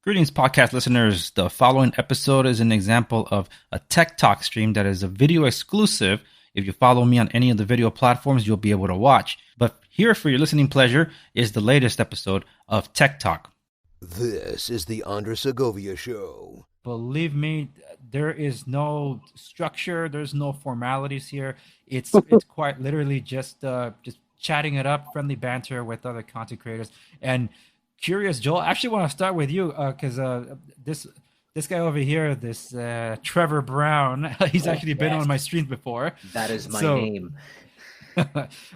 Greetings, podcast listeners. The following episode is an example of a Tech Talk stream that is a video exclusive. If you follow me on any of the video platforms, you'll be able to watch. But here, for your listening pleasure, is the latest episode of Tech Talk. This is the Andres Segovia Show. Believe me, there is no structure. There's no formalities here. It's quite literally just chatting it up, friendly banter with other content creators. And curious, Joel, I actually want to start with you because this guy over here, this Trevor Brown, he's actually been on my streams before. That is my name.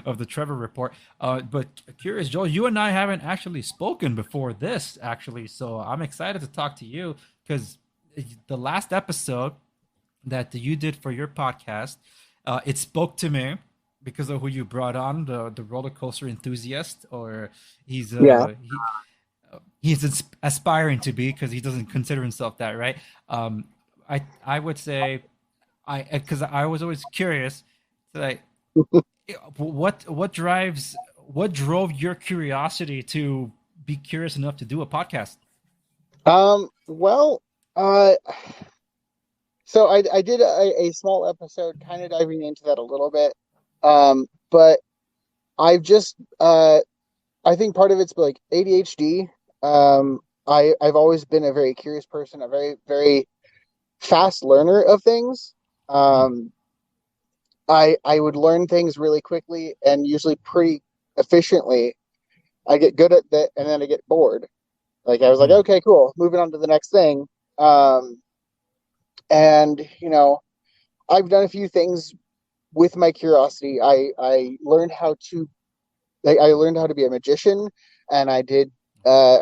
Of the Trevor Report. But curious, Joel, you and I haven't actually spoken before this, actually. So I'm excited to talk to you because the last episode that you did for your podcast, it spoke to me because of who you brought on, the roller coaster enthusiast, or he's he's aspiring to be because he doesn't consider himself that, right? I would say because I was always curious, like what drove your curiosity to be curious enough to do a podcast? So I did a small episode kind of diving into that a little bit. But I've just I think part of it's like ADHD. I've always been a very curious person, a very, very fast learner of things. I would learn things really quickly and usually pretty efficiently. I get good at that, and then I get bored. Like I was like, okay, cool, moving on to the next thing. And I've done a few things with my curiosity. I learned how to be a magician, and I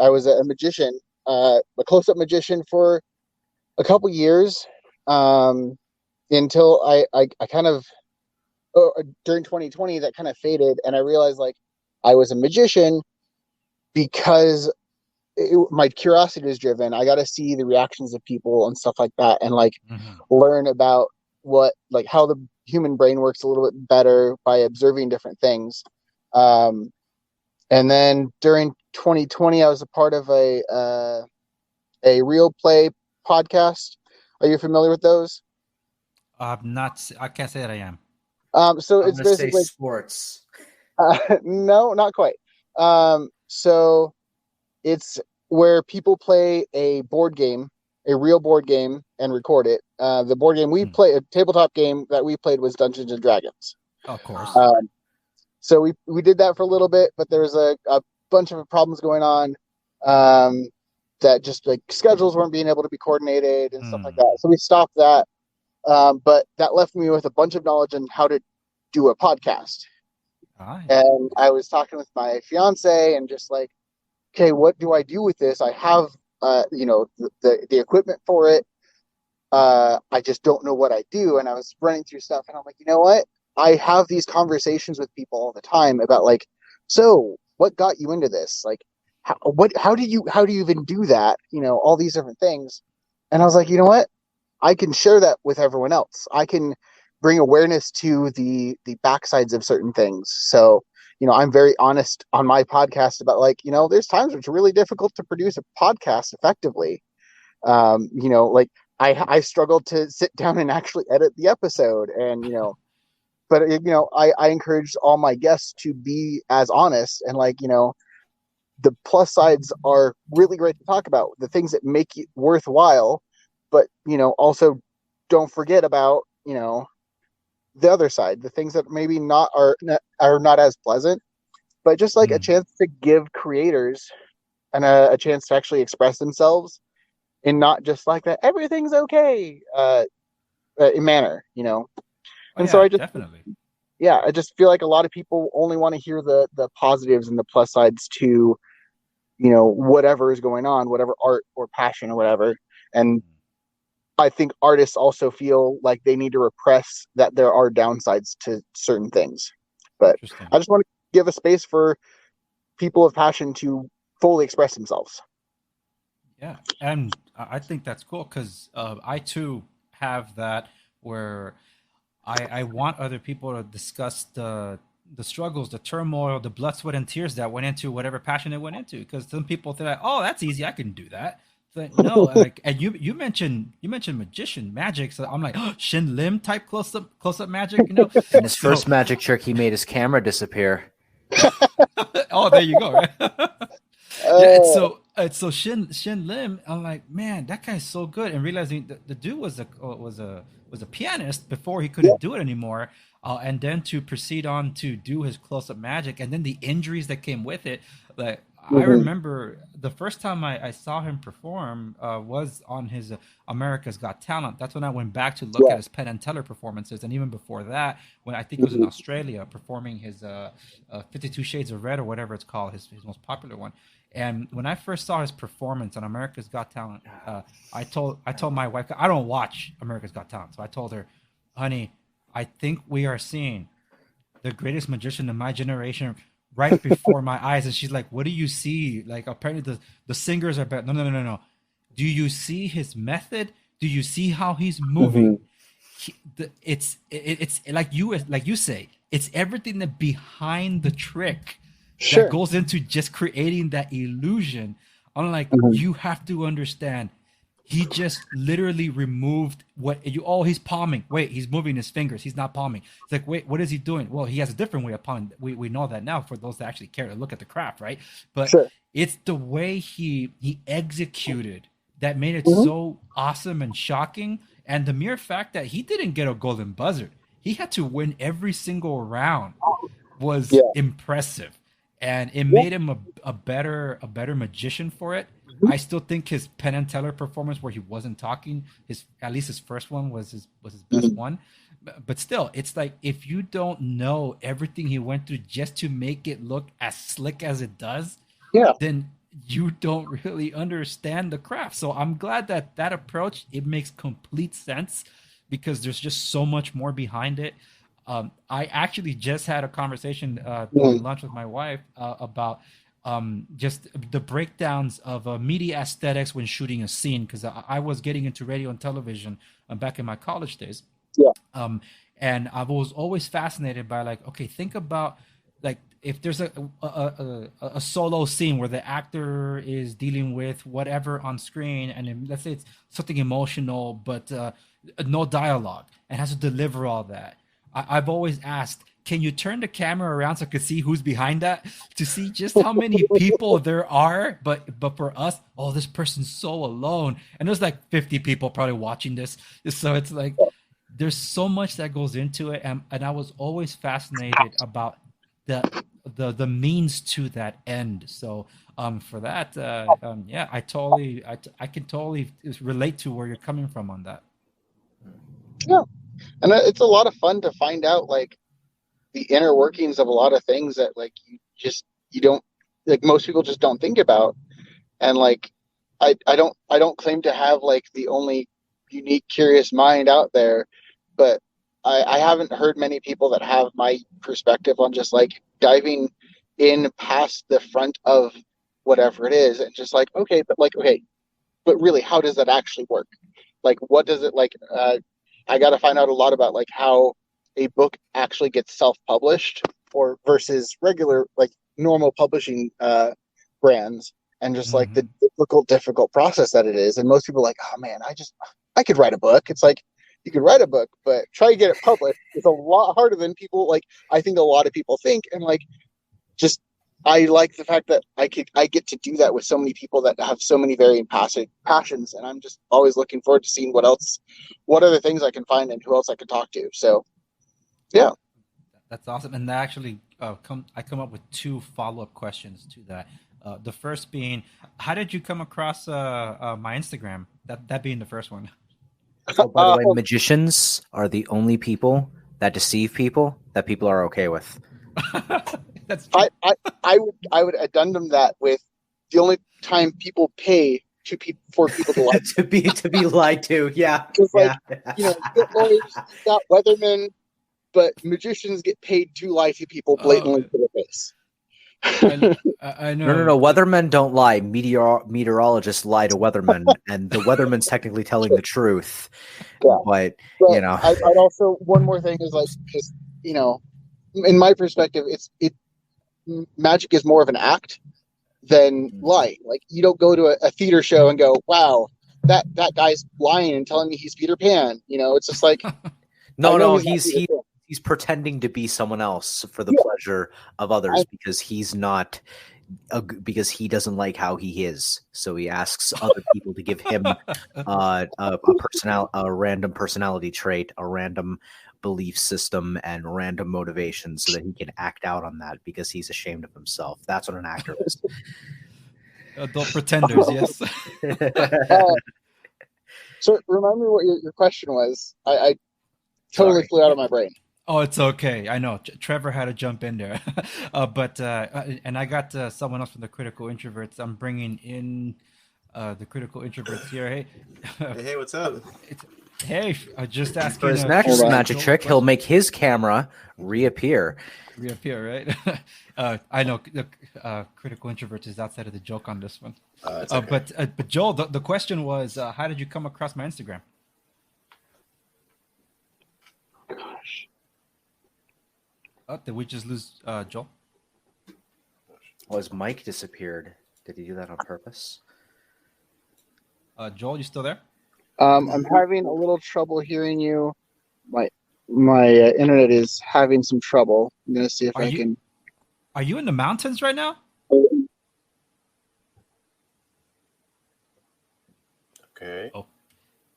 was a magician, a close-up magician for a couple years, until I kind of during 2020 that kind of faded, and I realized like I was a magician because my curiosity was driven. I got to see the reactions of people and stuff like that, and learn about how the human brain works a little bit better by observing different things. And then during 2020, I was a part of a real play podcast. Are you familiar with those? Not. I can't say that I am. So it's basically sports. No, not quite. So it's where people play a board game, a real board game, and record it. The board game we play, a tabletop game that we played, was Dungeons and Dragons. Of course. So we did that for a little bit, but there was a bunch of problems going on, that just like schedules weren't being able to be coordinated and stuff like that. So we stopped that. But that left me with a bunch of knowledge on how to do a podcast. And I was talking with my fiance and just like, okay, what do I do with this? I have, the equipment for it. I just don't know what I do. And I was running through stuff, and I'm like, you know what? I have these conversations with people all the time about like, so what got you into this? Like, how do you even do that? All these different things. And I was like, you know what? I can share that with everyone else. I can bring awareness to the backsides of certain things. So, I'm very honest on my podcast about like, there's times where it's really difficult to produce a podcast effectively. Like I struggled to sit down and actually edit the episode, and, but I encouraged all my guests to be as honest, and like, the plus sides are really great to talk about, the things that make it worthwhile, but, also don't forget about, the other side, the things that maybe are not as pleasant, but just like a chance to give creators and a chance to actually express themselves in not just like that everything's okay manner, So I just definitely. Yeah, I just feel like a lot of people only want to hear the positives and the plus sides to, whatever is going on, whatever art or passion or whatever. And I think artists also feel like they need to repress that there are downsides to certain things. But I just want to give a space for people of passion to fully express themselves. Yeah, and I think that's cool because I too have that where I want other people to discuss the struggles, the turmoil, the blood, sweat, and tears that went into whatever passion they went into. Because some people think, oh, that's easy, I can do that. Like, no, like, and you mentioned magician magic, so I'm like, oh, Shin Lim type close up magic, you know. And his So first magic trick, he made his camera disappear. oh, there you go, right? Yeah, Oh, it's so Shin Lim. I'm like, man, that guy's so good, and realizing the dude was a pianist before he yeah. couldn't do it anymore, and then to proceed on to do his close up magic, and then the injuries that came with it. Like I Mhm. remember the first time I saw him perform was on his America's Got Talent. That's when I went back to look Yeah. at his Penn and Teller performances, and even before that, when I think it was in Mhm. Australia performing his 52 Shades of Red or whatever it's called, his most popular one. And when I first saw his performance on America's Got Talent, I told my wife, I don't watch America's Got Talent, so I told her, honey, I think we are seeing the greatest magician in my generation right before my eyes. And she's like, what do you see? Like, apparently the singers are better. No. Do you see his method? Do you see how he's moving? Mhm. It's like you say, it's everything that behind the trick that Sure. goes into just creating that illusion. Unlike, Mhm. you have to understand, he just literally removed what you. Oh, he's palming. Wait, he's moving his fingers. He's not palming. It's like, wait, what is he doing? Well, he has a different way of palming. We know that now for those that actually care to look at the craft, right? But Sure. it's the way he executed that made it Mhm. so awesome and shocking. And the mere fact that he didn't get a golden buzzer, he had to win every single round, was Yeah. impressive, and it Yeah. made him a better magician for it. Mhm. I still think his Penn and Teller performance, where he wasn't talking, his at least his first one was his best Mhm. one. But still, it's like, if you don't know everything he went through just to make it look as slick as it does, Yeah. then you don't really understand the craft. So I'm glad that approach, it makes complete sense, because there's just so much more behind it. I actually just had a conversation during Mhm. lunch with my wife about just the breakdowns of media aesthetics when shooting a scene, because I was getting into radio and television back in my college days. Yeah. um, and I was always fascinated by, like, okay, think about, like, if there's a solo scene where the actor is dealing with whatever on screen, and then, let's say it's something emotional, but no dialogue, and has to deliver all that. I've always asked, can you turn the camera around so I could see who's behind that, to see just how many people there are? But for us, oh, this person's so alone, and there's like 50 people probably watching this, so it's like, there's so much that goes into it, and I was always fascinated about the the means to that end. So for that, yeah, I can totally relate to where you're coming from on that. Yeah. And it's a lot of fun to find out like the inner workings of a lot of things that like you don't like most people just don't think about. And like I don't claim to have like the only unique curious mind out there, but I haven't heard many people that have my perspective on just like diving in past the front of whatever it is and just like okay, but really how does that actually work? Like what does it like I got to find out a lot about like how a book actually gets self-published or versus regular like normal publishing brands, and just like the Hmm. difficult process that it is. And most people are like, oh man, I could write a book. It's like you could write a book, but try to get it published. It's a lot harder than people like I think a lot of people think. And like just I like the fact that I get to do that with so many people that have so many varying passions, and I'm just always looking forward to seeing what other things I can find and who else I can talk to. So yeah. That's awesome. And that actually I come up with two follow-up questions to that. The first being, how did you come across my Instagram? That being the first one. Oh, by the way, Oh, magicians are the only people that deceive people that people are okay with. That's true. I would addendum that with the only time people pay for people to like. to be lied to. Yeah. Because like Yeah. you get lawyers, you got weathermen, but magicians get paid to lie to people Oh, blatantly to their face. I No, no, know. no. Weathermen don't lie. Meteorologists lie to weathermen, and the weatherman's technically telling the truth. Yeah. But But you know, I'd also one more thing is like just in my perspective, magic is more of an act than lying. Like, you don't go to a theater show and go, wow, that guy's lying and telling me he's Peter Pan. It's just like, No, he's not Peter Pan. he's pretending to be someone else for the Yeah. pleasure of others because he's not because he doesn't like how he is. So he asks other people to give him a random personality trait, a random belief system, and random motivation so that he can act out on that because he's ashamed of himself. That's what an actor is. Adult pretenders, yes. So remind me what your question was. I totally flew out of my brain. Oh, it's okay. I know Trevor had to jump in there, but and I got someone else from the Critical Introverts. I'm bringing in the Critical Introverts here. Hey, hey, what's up? Hey, just asking. For his next magic trick, he'll make his camera reappear. Right? I know Critical Introverts is outside of the joke on this one. Okay. But Joel, the question was, how did you come across my Instagram? Gosh. Oh, did we just lose Joel? Well, his mic disappeared. Did he do that on purpose? Joel, you still there? I'm having a little trouble hearing you. My internet is having some trouble. I'm gonna see if I can. Are you in the mountains right now? Okay. Oh,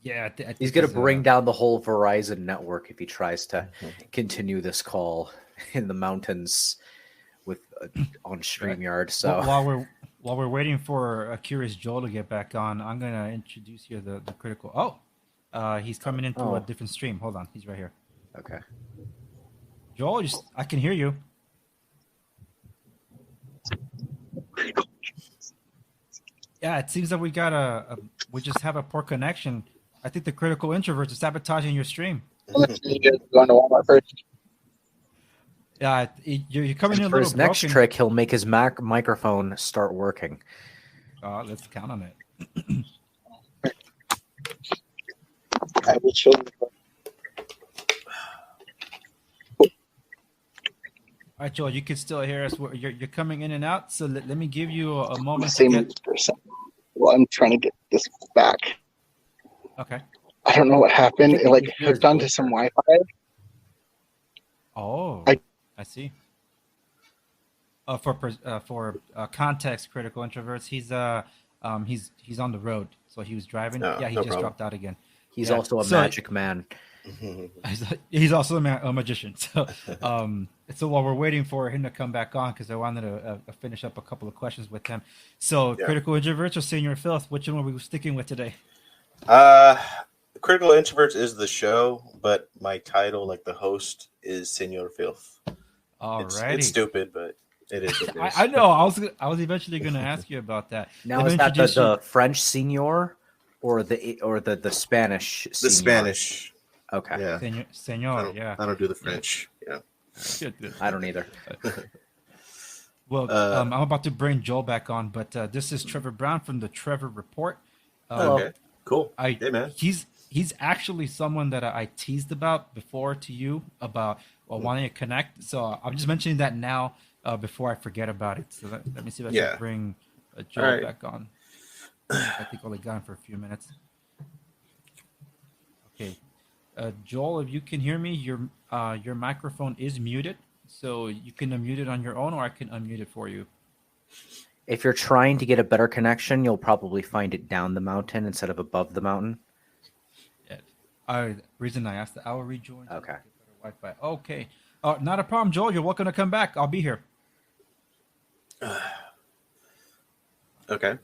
yeah. I think He's going to bring down the whole Verizon network if he tries to continue this call in the mountains with on StreamYard. So while we're waiting for Curious Joel to get back on, I'm going to introduce you to the Critical. He's coming in through a different stream. Hold on, he's right here. Okay. Joel, I can hear you. Yeah, it seems that we just have a poor connection. I think the Critical Introverts are sabotaging your stream. Going to Walmart first. Yeah, you're coming in a For little his next broken. trick, he'll make his microphone start working. Let's count on it. I will show you. All right, Joel, you can still hear us. You're coming in and out, so let me give you a moment. Same percent. Well, I'm trying to get this back. Okay. I don't know what happened. It hooked onto some Wi-Fi. Oh, I see. For context, Critical Introverts, he's on the road, so he was driving. No, he no just problem. dropped out again. He's also a magic man. He's also a magician. So, so while we're waiting for him to come back on, because I wanted to finish up a couple of questions with him. So, Critical Introverts or Senior Filth, which one are we sticking with today? Critical Introverts is the show, but my title, like the host, is Senor Filth. Alrighty. It's stupid, but it is. What it is. I know. I was eventually going to ask you about that. Now, is that the French senior or the Spanish? The Spanish. Okay. Yeah. Senor. I don't do the French. Yeah. Good. I don't either. Well, I'm about to bring Joel back on, but this is Trevor Brown from the Trevor Report. Okay. Cool. Hey, man. He's actually someone that I teased about before to you about wanting to connect. So I'm just mentioning that now before I forget about it. So let me see if I can bring Joel back on. I think I only got him for a few minutes. Okay. Joel, if you can hear me, your microphone is muted. So you can unmute it on your own, or I can unmute it for you. If you're trying to get a better connection, you'll probably find it down the mountain instead of above the mountain. Reason I asked, I will rejoin. Okay. Wi-Fi. Okay. Not a problem, Joel. You're welcome to come back. I'll be here. Okay.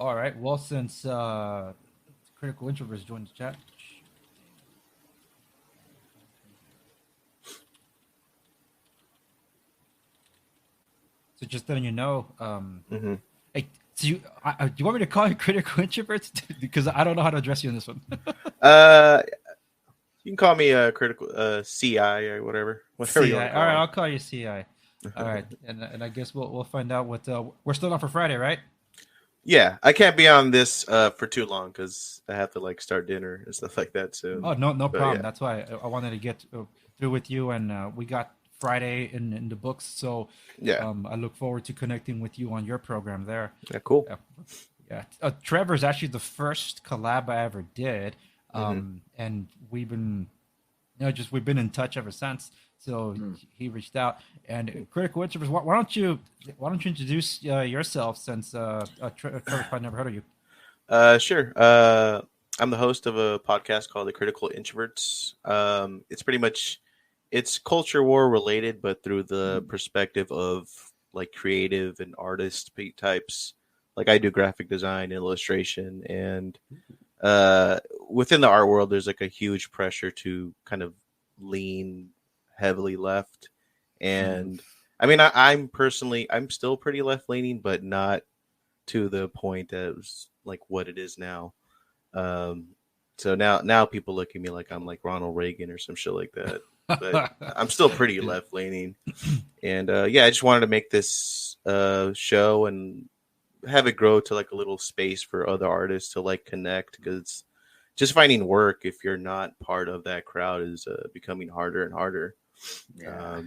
All right. Well, since Critical Introverts joined the chat. So just letting you know, hey, so do you want me to call you Critical Introverts? Because I don't know how to address you in this one. You can call me Critical CI or whatever. CI. You want to call All right, I'll call you CI. All right, and I guess we'll find out what we're still on for Friday, right? Yeah, I can't be on this for too long because I have to start dinner and stuff like that soon. Oh, no problem. Yeah. That's why I wanted to get through with you, and we got Friday in the books. So Yeah. I look forward to connecting with you on your program there. Yeah. Cool. Yeah. Yeah. Trevor's actually the first collab I ever did. And we've been, we've been in touch ever since. So he reached out. And Critical Introverts, why don't you introduce yourself, since Trevor's probably never heard of you. Sure. I'm the host of a podcast called the Critical Introverts. It's pretty much, it's culture war related, but through the perspective of like creative and artist types. Like I do graphic design, illustration, and within the art world, there's like a huge pressure to kind of lean heavily left. And I mean, I'm still pretty left leaning, but not to the point that it was like what it is now. So now people look at me like I'm like Ronald Reagan or some shit like that. But I'm still pretty left leaning. And I just wanted to make this show and have it grow to like a little space for other artists to like connect, because just finding work if you're not part of that crowd is becoming harder and harder. Yeah.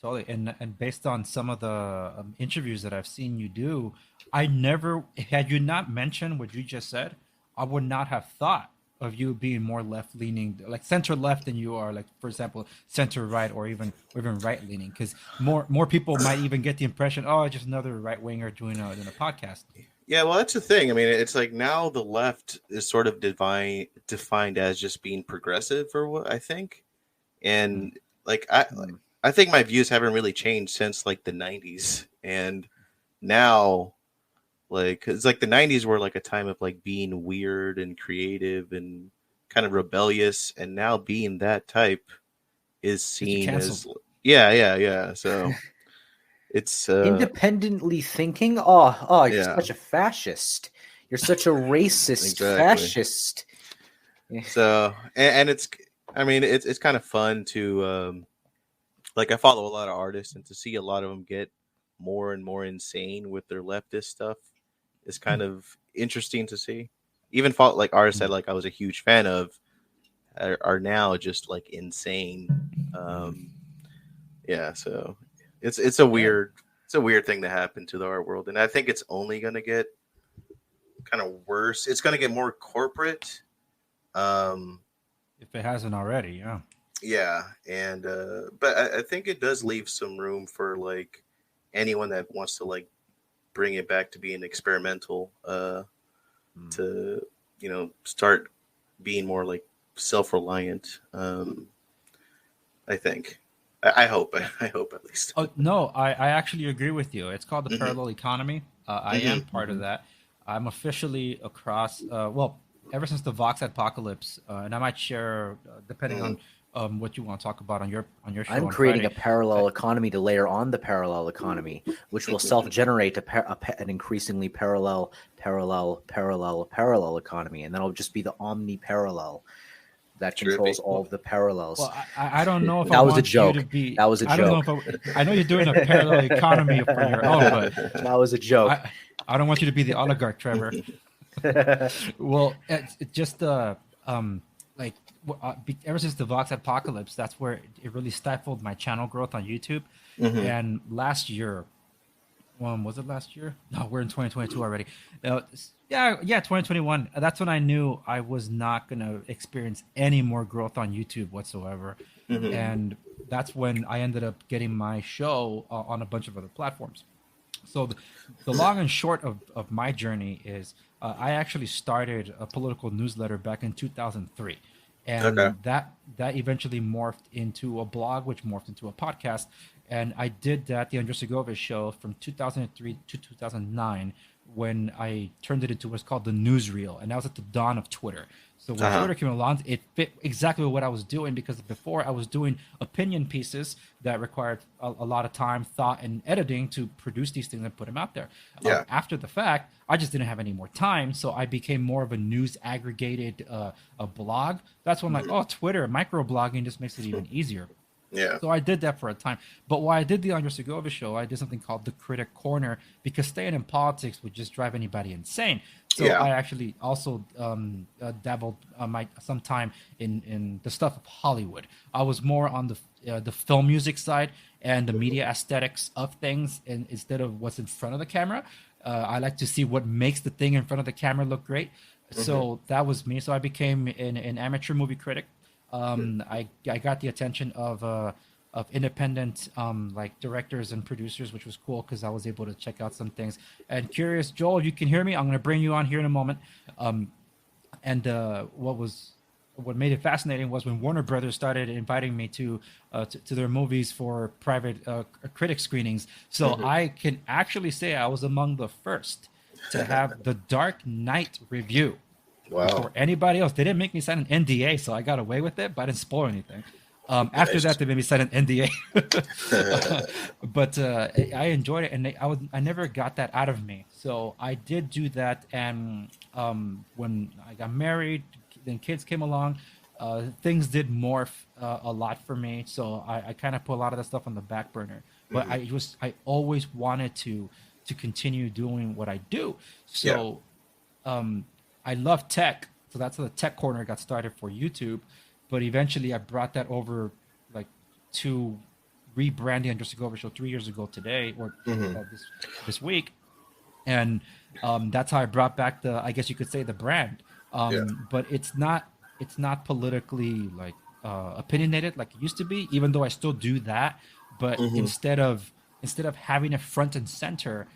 Totally. And based on some of the interviews that I've seen you do, I never, had you not mentioned what you just said, I would not have thought of you being more left leaning, like center left, than you are, like, for example, center right, or even right leaning, because more people might even get the impression, oh, just another right winger doing a podcast. Yeah, well, that's the thing. I mean, it's like now the left is sort of defined as just being progressive, or what I think, and like I think my views haven't really changed since like the 90s, and now, like, it's like the 90s were like a time of like being weird and creative and kind of rebellious, and now being that type is seen as so it's independently thinking. You're such a fascist. You're such a racist fascist. So and it's, I mean, it's kind of fun to like, I follow a lot of artists, and to see a lot of them get more and more insane with their leftist stuff is kind of interesting to see. Even like artists that like I was a huge fan of are now just like insane. So it's a weird thing to happen to the art world, and I think it's only going to get kind of worse. It's going to get more corporate, if it hasn't already. Yeah, and but I think it does leave some room for like anyone that wants to like bring it back to being experimental, to start being more like self-reliant. I think. I hope at least. Oh no, I actually agree with you. It's called the parallel economy. I am part of that. I'm officially across. Ever since the Vox apocalypse, and I might share, depending on what you want to talk about on your show. I'm creating a parallel economy to layer on the parallel economy, which will self-generate an increasingly parallel economy, and then it'll just be the omni-parallel that controls all of the parallels. Well, I don't know if that was a joke. That was a joke. I know you're doing a parallel economy for your own, but that was a joke. I don't want you to be the oligarch, Trevor. Well, it's just ever since the Vox apocalypse, that's where it really stifled my channel growth on YouTube. And last year, was it last year? No, we're in 2022 already. 2021. That's when I knew I was not going to experience any more growth on YouTube whatsoever. And that's when I ended up getting my show on a bunch of other platforms. So the long and short of my journey is I actually started a political newsletter back in 2003. And that eventually morphed into a blog, which morphed into a podcast. And I did that, the Andrew Segovia Show, from 2003 to 2009, when I turned it into what's called the newsreel. And that was at the dawn of Twitter. So when Twitter came along, it fit exactly what I was doing, because before I was doing opinion pieces that required a lot of time, thought, and editing to produce these things and put them out there. After the fact, I just didn't have any more time, so I became more of a news aggregated a blog. That's when I'm like, Twitter, microblogging just makes it even easier. Yeah. So I did that for a time. But while I did the Andrew Segovia Show, I did something called the Critic Corner, because staying in politics would just drive anybody insane. So Yeah. I actually also dabbled some time in the stuff of Hollywood. I was more on the film music side and the media aesthetics of things, and instead of what's in front of the camera. I like to see what makes the thing in front of the camera look great. So that was me. So I became an amateur movie critic. I got the attention of independent like directors and producers, which was cool because I was able to check out some things. And curious, Joel, if you can hear me, I'm going to bring you on here in a moment. And what made it fascinating was when Warner Brothers started inviting me to their movies for private critic screenings. So I can actually say I was among the first to have the Dark Knight review before anybody else. They didn't make me sign an NDA, so I got away with it, but I didn't spoil anything. After that, they made me sign an NDA. But I enjoyed it, and I never got that out of me. So I did do that, and when I got married, then kids came along. Things did morph a lot for me, so I kind of put a lot of that stuff on the back burner. But I always wanted to continue doing what I do. So I love tech, so that's how the tech corner got started for YouTube. But eventually, I brought that over, like, to rebranding Andrew Segovia Show 3 years ago today, or this week, and that's how I brought back I guess you could say, the brand. But it's not politically like opinionated like it used to be, even though I still do that. But instead of having it front and center,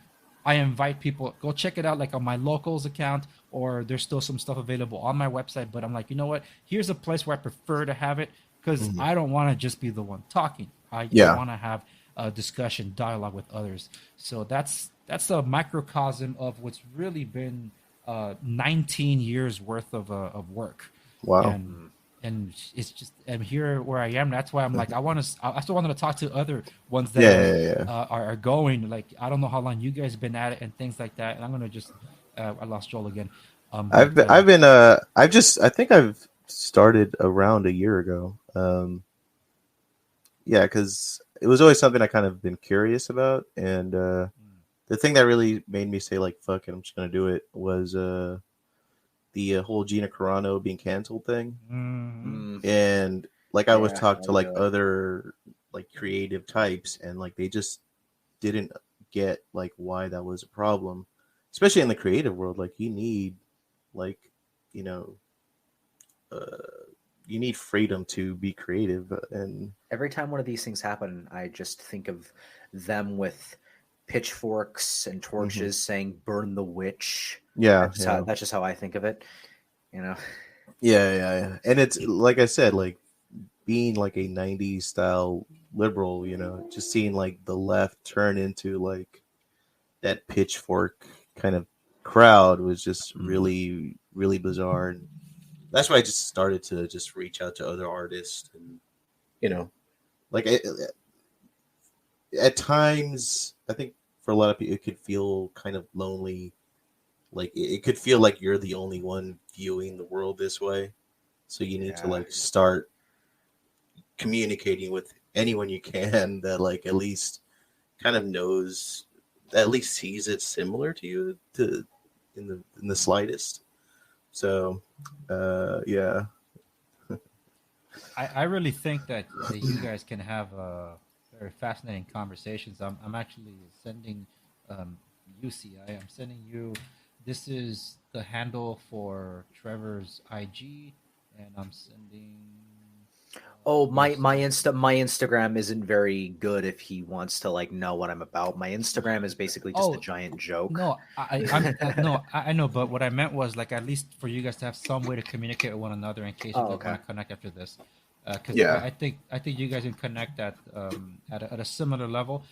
I invite people, go check it out, like on my locals account, or there's still some stuff available on my website. But I'm like, you know what? Here's a place where I prefer to have it, because I don't want to just be the one talking. I want to have a discussion, dialogue with others. So that's a microcosm of what's really been 19 years worth of work. Wow. And it's just, I'm here where I am. That's why I'm like, I still wanted to talk to other ones that are going. Like, I don't know how long you guys have been at it and things like that. And I'm gonna just, I lost Joel again. I think I've started around a year ago. Because it was always something I kind of been curious about, and the thing that really made me say, like, fuck it, I'm just gonna do it, was the whole Gina Carano being canceled thing. And like, I was talked to like other like creative types, and like they just didn't get like why that was a problem, especially in the creative world. Like, you need, like, you need freedom to be creative. And every time one of these things happen, I just think of them with pitchforks and torches saying "burn the witch." That's just how I think of it. Yeah. And it's like I said, like, being like a 90s style liberal, just seeing like the left turn into like that pitchfork kind of crowd was just really, really bizarre. And that's why I just started to just reach out to other artists, and like at times, I think for a lot of people it could feel kind of lonely. Like, it could feel like you're the only one viewing the world this way. So you need to like start communicating with anyone you can that like at least kind of knows, at least sees it similar to you in the slightest. So yeah. I really think that you guys can have very fascinating conversations. I'm actually sending UCI. I'm sending you. This is the handle for Trevor's IG, and I'm sending. My Instagram isn't very good if he wants to like know what I'm about. My Instagram is basically just a giant joke. No, I know, but what I meant was, like, at least for you guys to have some way to communicate with one another in case you want to connect after this. Because I think you guys can connect at a similar level.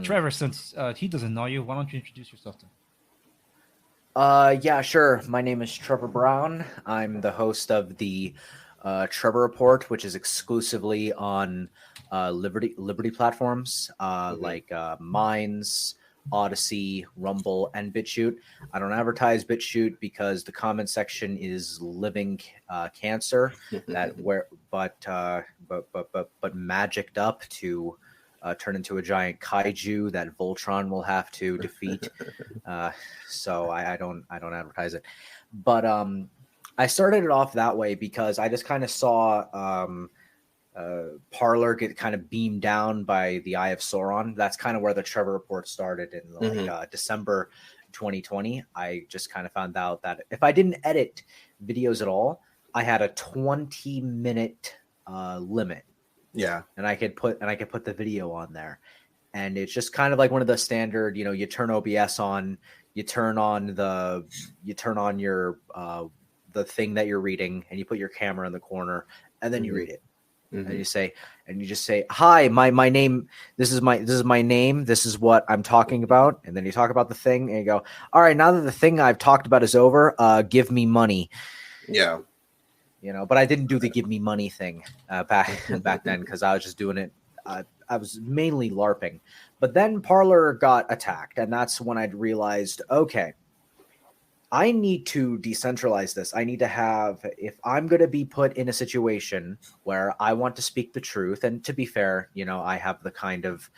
Trevor, since he doesn't know you, why don't you introduce yourself to him? Yeah, sure. My name is Trevor Brown. I'm the host of the Trevor Report, which is exclusively on Liberty platforms like Minds, Odyssey, Rumble, and BitChute. I don't advertise BitChute because the comment section is living cancer but magicked up to turn into a giant kaiju that Voltron will have to defeat. So I don't advertise it, but I started it off that way because I just kind of saw Parler get kind of beamed down by the Eye of Sauron. That's kind of where the Trevor Report started in December 2020. I just kind of found out that if I didn't edit videos at all, I had a 20-minute limit. Yeah, and I could put the video on there, and it's just kind of like one of the standard. You turn OBS on, you turn on your the thing that you're reading, and you put your camera in the corner, and then you read it. And you just say, hi, my name, this is my name, this is what I'm talking about. And then you talk about the thing and you go, all right, now that the thing I've talked about is over, give me money. Yeah. But I didn't do the give me money thing back then, because I was just doing it. I was mainly LARPing. But then Parler got attacked, and that's when I realized, okay, I need to decentralize this. I need to have, if I'm going to be put in a situation where I want to speak the truth, and to be fair, I have the kind of,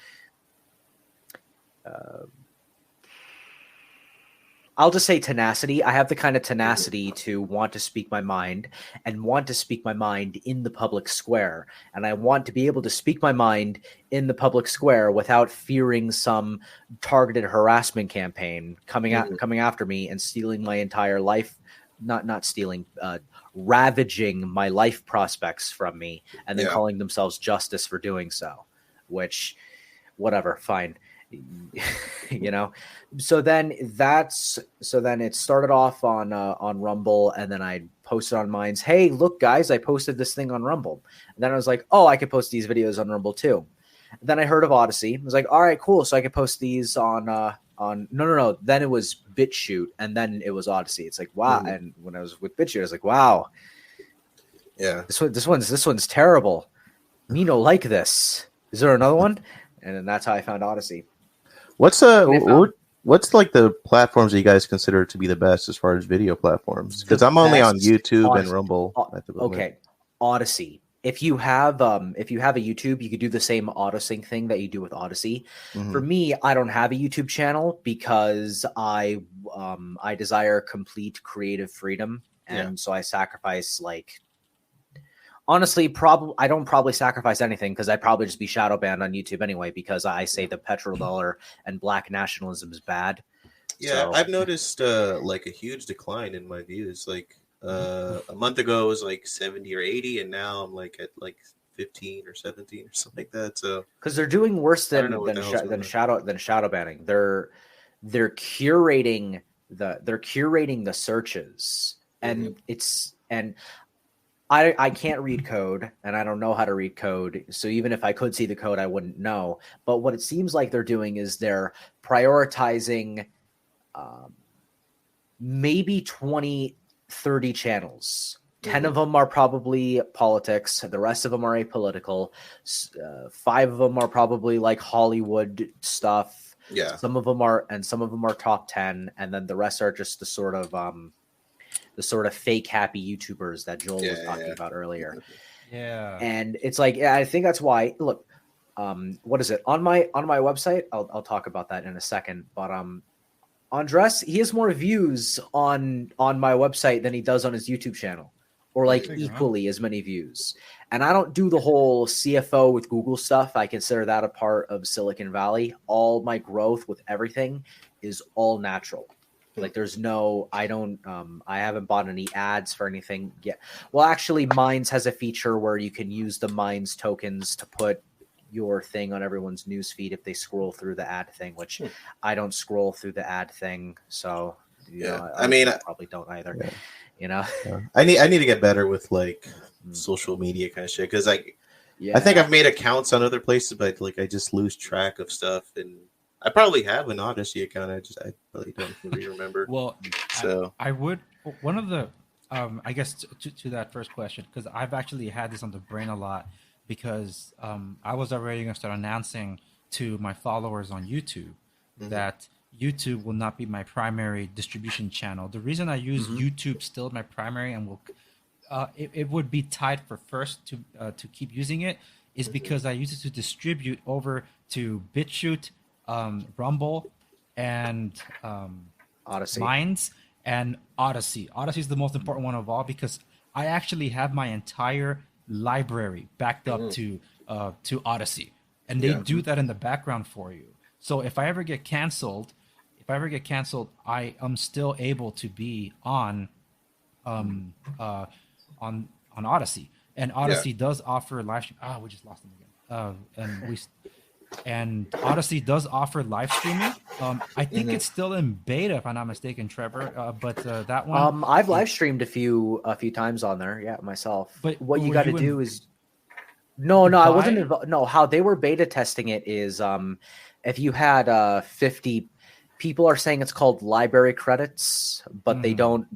I'll just say tenacity. I have the kind of tenacity to want to speak my mind, and want to speak my mind in the public square. And I want to be able to speak my mind in the public square without fearing some targeted harassment campaign coming after me and stealing my entire life, not stealing, ravaging my life prospects from me, and then calling themselves justice for doing so, which, whatever, fine. So then it started off on Rumble, and then I posted on Minds, hey, look guys, I posted this thing on Rumble. And then I was like, oh, I could post these videos on Rumble too. And then I heard of Odyssey. I was like, all right, cool, so I could post these on no, then it was BitChute, and then it was Odyssey. It's like, wow. And when I was with BitChute, I was like, wow, yeah, this one's terrible. Me no like this. Is there another one? And then that's how I found Odyssey. What's like the platforms that you guys consider to be the best as far as video platforms? Because I'm only on YouTube and Rumble. Okay, Odyssey. If you have a YouTube, you could do the same auto-sync thing that you do with Odyssey. For me, I don't have a YouTube channel because I desire complete creative freedom, and so I sacrifice, like, honestly, I don't probably sacrifice anything, because I'd probably just be shadow banned on YouTube anyway, because I say the petrodollar and black nationalism is bad. Yeah, so I've noticed like a huge decline in my views. Like a month ago it was like 70 or 80, and now I'm like at like 15 or 17 or something like that. So because they're doing worse than shadow banning. They're curating the searches, and I can't read code, and I don't know how to read code. So even if I could see the code, I wouldn't know. But what it seems like they're doing is they're prioritizing maybe 20, 30 channels. 10 of them are probably politics. The rest of them are apolitical. 5 of them are probably like Hollywood stuff. Yeah. Some of them are top 10. And then the rest are just the sort of fake happy YouTubers that Joel was talking about earlier. Yeah. And it's like, I think that's why, look, what is it on my website? I'll talk about that in a second, but, Andres, he has more views on my website than he does on his YouTube channel, or like equally as many views. And I don't do the whole CFO with Google stuff. I consider that a part of Silicon Valley. All my growth with everything is all natural. Like there's no, I haven't bought any ads for anything yet. Well, actually, Minds has a feature where you can use the Minds tokens to put your thing on everyone's newsfeed if they scroll through the ad thing, which I don't scroll through the ad thing. So, I probably don't either, I need to get better with like social media kind of shit. Cause I think I've made accounts on other places, but like, I just lose track of stuff, and I probably have an Odyssey account. I really don't really remember. Well, so I would, one of the, I guess to that first question, because I've actually had this on the brain a lot, because I was already going to start announcing to my followers on YouTube that YouTube will not be my primary distribution channel. The reason I use YouTube still as my primary and will, it would be tied for first to keep using it, is because I use it to distribute over to BitChute, Rumble, and Odyssey. Minds and Odyssey. Odyssey is the most important one of all because I actually have my entire library backed up to Odyssey, and they do that in the background for you. So if I ever get canceled, I am still able to be on Odyssey, and Odyssey does offer live stream. We just lost them again. And Odyssey does offer live streaming. I think it's still in beta, if I'm not mistaken, Trevor. But that one, I've live streamed a few times on there, myself. But what you were got to you do is no, I wasn't involved. No, how they were beta testing it is if you had 50 people are saying it's called library credits, but they don't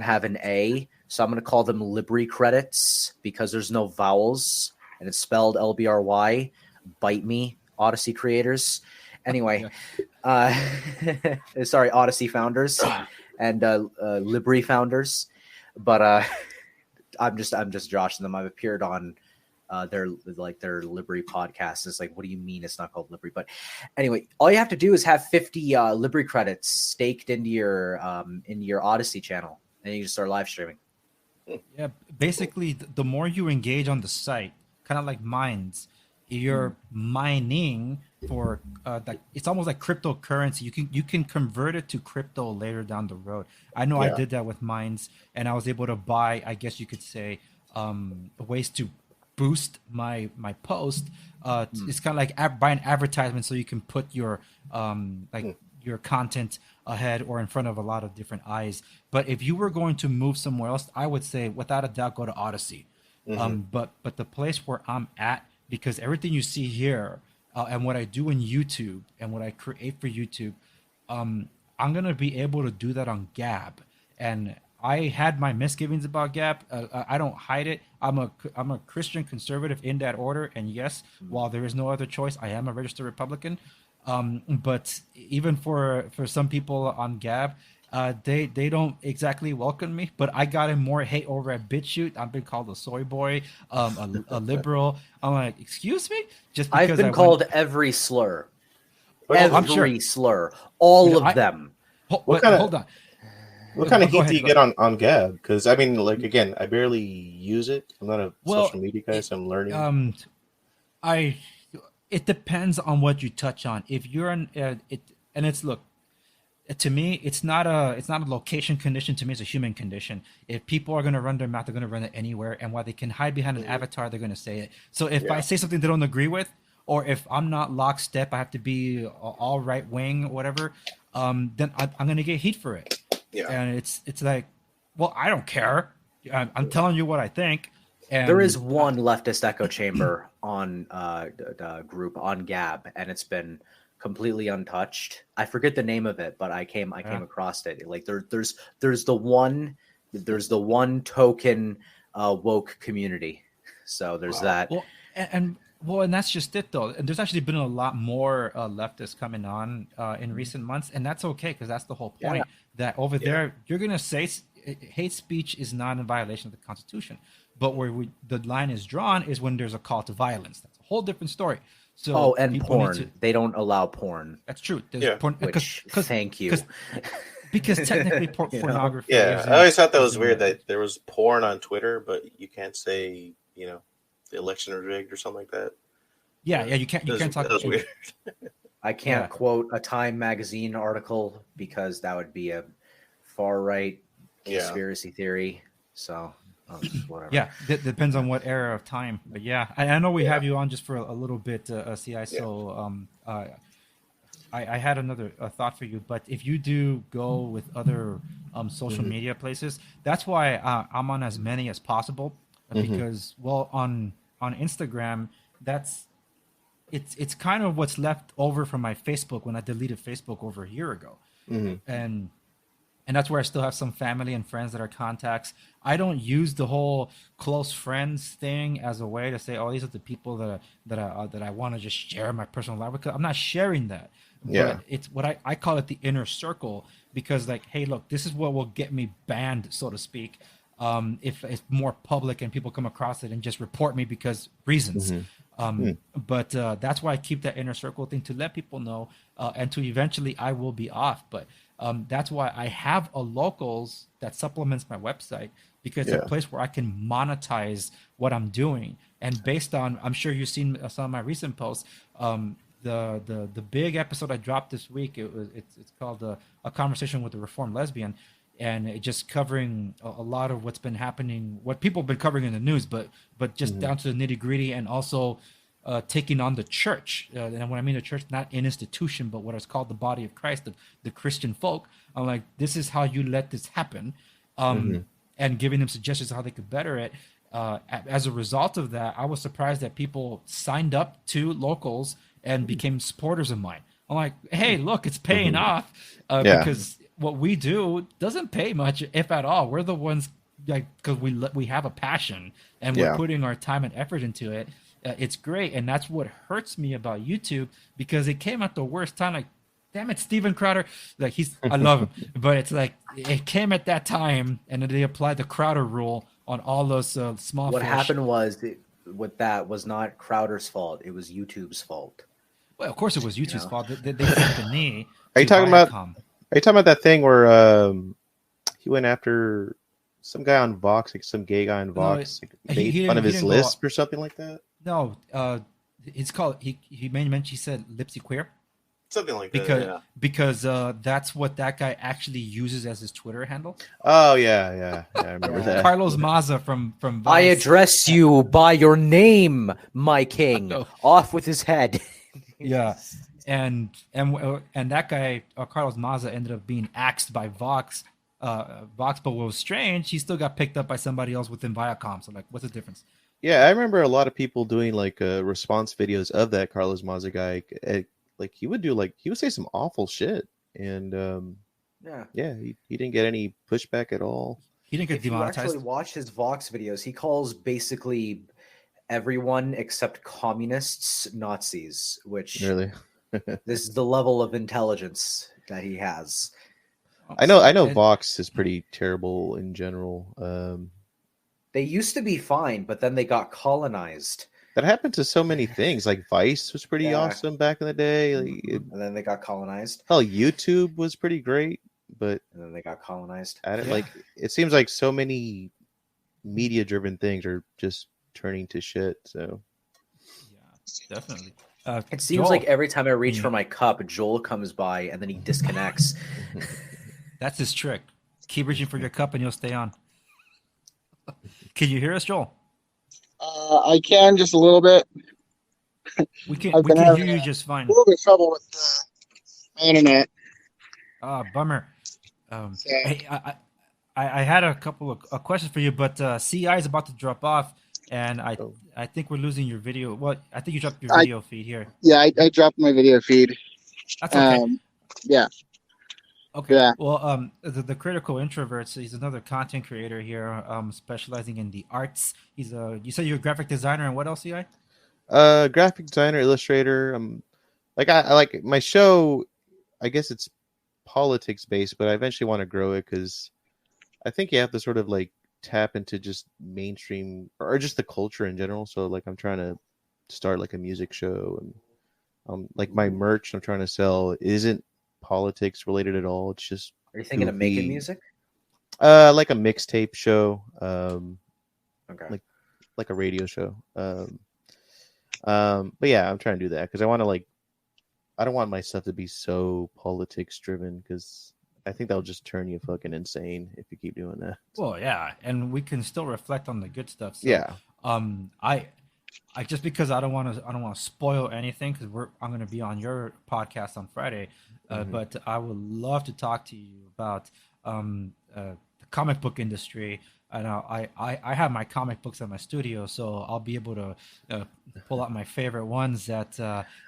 have an A. So I'm going to call them Libry credits because there's no vowels and it's spelled LBRY. Bite me, Odyssey creators. Anyway, sorry, Odyssey founders and Libry founders. But I'm just joshing them. I've appeared on their Libry podcast. It's like, what do you mean it's not called Libry? But anyway, all you have to do is have 50 Libry credits staked into your Odyssey channel, and you can start live streaming. Yeah, basically, the more you engage on the site, kind of like Minds, you're mining for it's almost like cryptocurrency. You can convert it to crypto later down the road. I know I did that with Minds, and I was able to buy, I guess you could say, ways to boost my post. It's kind of like buying advertisements, so you can put your your content ahead or in front of a lot of different eyes. But if you were going to move somewhere else, I would say without a doubt go to Odyssey. But the place where I'm at, because everything you see here and what I do in YouTube and what I create for YouTube, I'm gonna be able to do that on Gab. And I had my misgivings about Gab. I don't hide it. I'm a Christian conservative in that order. And yes, while there is no other choice, I am a registered Republican. But even for some people on Gab, they don't exactly welcome me. But I got in more hate over at BitChute. I've been called a soy boy, a liberal. I'm like, excuse me? Just because I've been called every slur. Every slur. All of them. Hold on. What kind of heat do you get on Gab? Because I mean, like, again, I barely use it. I'm not a social media guy, so I'm learning. It depends on what you touch on. If you're look, to me, it's not a location condition. To me, it's a human condition. If people are going to run their mouth, they're going to run it anywhere. And while they can hide behind an avatar, they're going to say it. So if I say something they don't agree with, or if I'm not lockstep, I have to be all right wing, whatever, then I'm going to get heat for it. Yeah. And it's like, well, I don't care. I'm telling you what I think. And there is one leftist echo chamber on the group on Gab, and it's been completely untouched. I forget the name of it, but I came across it. Like there's the one token woke community. So there's that. Well, and that's just it though. And there's actually been a lot more leftists coming on in recent months, and that's okay because that's the whole point. Yeah. That over there you're gonna say hate speech is not in violation of the Constitution, but where the line is drawn is when there's a call to violence. That's a whole different story. So and porn. They don't allow porn. That's true. There's porn. Thank you. Because technically pornography. Yeah, I always thought that was weird that there was porn on Twitter, but you can't say the election was rigged or something like that. Yeah, you can't talk. That was weird. I can't quote a Time magazine article because that would be a far right conspiracy theory. So whatever. Yeah, that depends on what era of time. But yeah, I know we have you on just for a little bit, CI. So I had another thought for you. But if you do go with other social media places, that's why I'm on as many as possible because on Instagram, it's kind of what's left over from my Facebook when I deleted Facebook over a year ago, and that's where I still have some family and friends that are contacts. I don't use the whole close friends thing as a way to say, oh, these are the people that I want to just share my personal life with. I'm not sharing that. Yeah, but it's what I call it the inner circle because, like, hey, look, this is what will get me banned, so to speak. If it's more public and people come across it and just report me because reasons. But that's why I keep that inner circle thing, to let people know, and to eventually I will be off. But that's why I have a locals that supplements my website, because it's a place where I can monetize what I'm doing. And based on, I'm sure you've seen some of my recent posts, the big episode I dropped this week, it's called a conversation with a reformed lesbian, and it just covering a lot of what's been happening, what people have been covering in the news, but just down to the nitty gritty, and also taking on the church. And when I mean the church, not an institution, but what is called the body of Christ, the Christian folk. I'm like, this is how you let this happen, and giving them suggestions on how they could better it. As a result of that, I was surprised that people signed up to locals and became supporters of mine. I'm like, hey, look, it's paying off, because what we do doesn't pay much, if at all. We're the ones, like, because we have a passion and we're putting our time and effort into it. It's great, and that's what hurts me about YouTube, because it came at the worst time. Like, damn it, Steven Crowder, like, I love him, but it's like it came at that time, and then they applied the Crowder rule on all those small. What fish. happened was with that was not Crowder's fault; it was YouTube's fault. Well, of course, it was YouTube's fault. They took the knee. Are you talking about that thing where he went after some guy on Vox, like some gay guy on Vox, made fun of his lisp or something like that? No, it's called. He made mention. He said Lipsy Queer. Something like that. Because that's what that guy actually uses as his Twitter handle. Oh yeah, I remember that. Carlos Maza from Vice. I address you by your name, my king. Off with his head. Yeah, and that guy, Carlos Maza, ended up being axed by Vox. Vox, but what was strange, he still got picked up by somebody else within Viacom. So, like, what's the difference? Yeah, I remember a lot of people doing like response videos of that Carlos Maza guy. Like he would say some awful shit, and he didn't get any pushback at all. He didn't get demonetized. If you actually watch his Vox videos, he calls basically everyone except communists Nazis, which really this is the level of intelligence that he has. I know Vox is pretty terrible in general. They used to be fine, but then they got colonized. That happened to so many things. Like Vice was pretty awesome back in the day. And then they got colonized. Hell, YouTube was pretty great, but and then they got colonized. Like, it seems like so many media-driven things are just turning to shit. So, yeah, definitely. It seems like every time I reach for my cup, Joel comes by and then he disconnects. That's his trick. Keep reaching for your cup and you'll stay on. Can you hear us, Joel? I can, just a little bit. We can hear you just fine. A little bit of trouble with my internet. Bummer. Hey, I had a couple of questions for you, but CI is about to drop off, and I think we're losing your video. Well, I think you dropped your video feed here. Yeah, I dropped my video feed. That's okay. Yeah. Okay. Yeah. Well, the Critical Introverts, he's another content creator here, specializing in the arts. You said you're a graphic designer, and what else, CI? Graphic designer, illustrator. I like my show. I guess it's politics based, but I eventually want to grow it because I think you have to sort of like tap into just mainstream or just the culture in general. So like I'm trying to start like a music show, and like my merch I'm trying to sell isn't politics related at all. It's just, are you thinking of making music? Like a mixtape show, okay, like a radio show. But yeah, I'm trying to do that because I want to I don't want my stuff to be so politics driven because I think that'll just turn you fucking insane if you keep doing that. Well, yeah, and we can still reflect on the good stuff. So, yeah. I just because I don't want to spoil anything because I'm going to be on your podcast on Friday, but I would love to talk to you about the comic book industry. And I have my comic books at my studio, so I'll be able to pull out my favorite ones that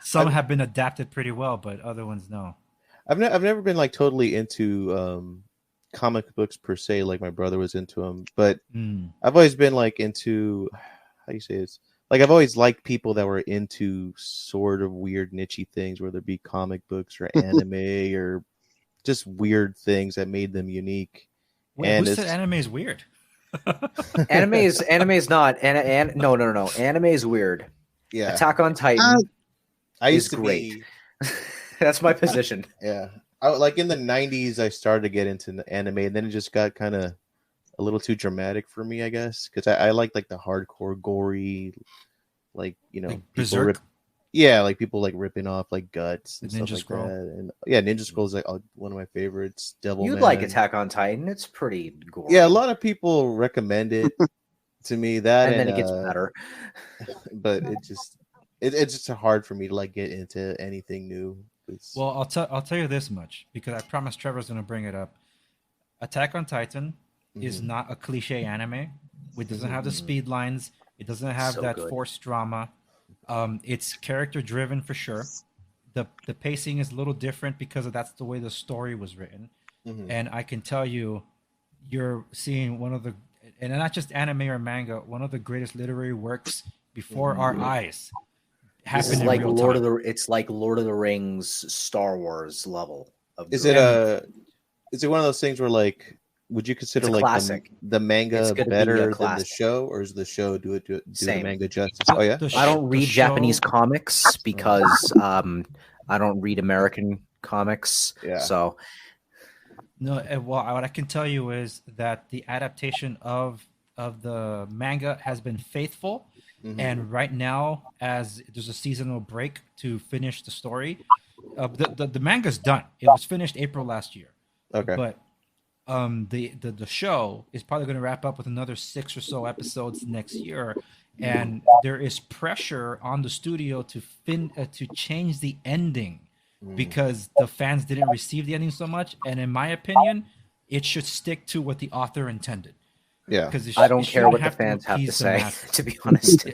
some have been adapted pretty well, but other ones no. I've never been like totally into comic books per se, like my brother was into them, but I've always been like into, how do you say this? Like I've always liked people that were into sort of weird niche-y things, whether it be comic books or anime or just weird things that made them unique. Wait, and who said anime is weird? Anime is not. No. Anime is weird. Yeah, Attack on Titan I used is to great. be. That's my position. Yeah, like in the '90s, I started to get into the anime, and then it just got kind of a little too dramatic for me, I guess, because I like the hardcore, gory, like people Berserk? rip. Yeah, like people like ripping off like guts and The stuff Ninja like Scroll. that, and yeah, Ninja Scroll is like one of my favorites. Devil You'd Man. like Attack on Titan. It's pretty gory. Yeah, a lot of people recommend it to me. That and then it gets better. But it's just hard for me to like get into anything new. Well, I'll tell you this much because I promised Trevor's going to bring it up. Attack on Titan is not a cliche anime. It doesn't have the speed lines. It doesn't have So that good. forced drama. It's character driven for sure. The pacing is a little different because that's the way the story was written. And I can tell you, you're seeing one of the, and not just anime or manga, one of the greatest literary works before our eyes. This is Happen in like real Lord time. of the. It's like Lord of the Rings, Star Wars level of. Is good. it one of those things where like would you consider It's a like classic. the manga It's gonna be a better than the classic. show, or is the show do the Same. manga justice? Oh yeah, I don't The read Japanese show- comics because I don't read American comics. Yeah. So No, well, what I can tell you is that the adaptation of the manga has been faithful, and right now, as there's a seasonal break to finish the story, the manga's done. It was finished April last year. okay. But the show is probably going to wrap up with another 6 or so episodes next year, and there is pressure on the studio to change the ending because the fans didn't receive the ending so much. And in my opinion, it should stick to what the author intended. Yeah. Because I don't care what the fans have to say. To be honest,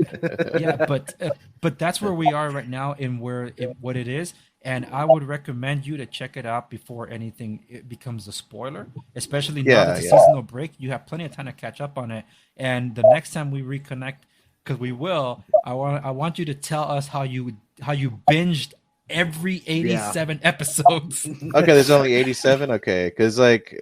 Yeah, but that's where we are right now in what it is. And I would recommend you to check it out before it becomes a spoiler, especially now that the seasonal break. You have plenty of time to catch up on it. And the next time we reconnect, because we will, I want you to tell us how you binged every 87 episodes. Okay, there's only 87. Okay, because like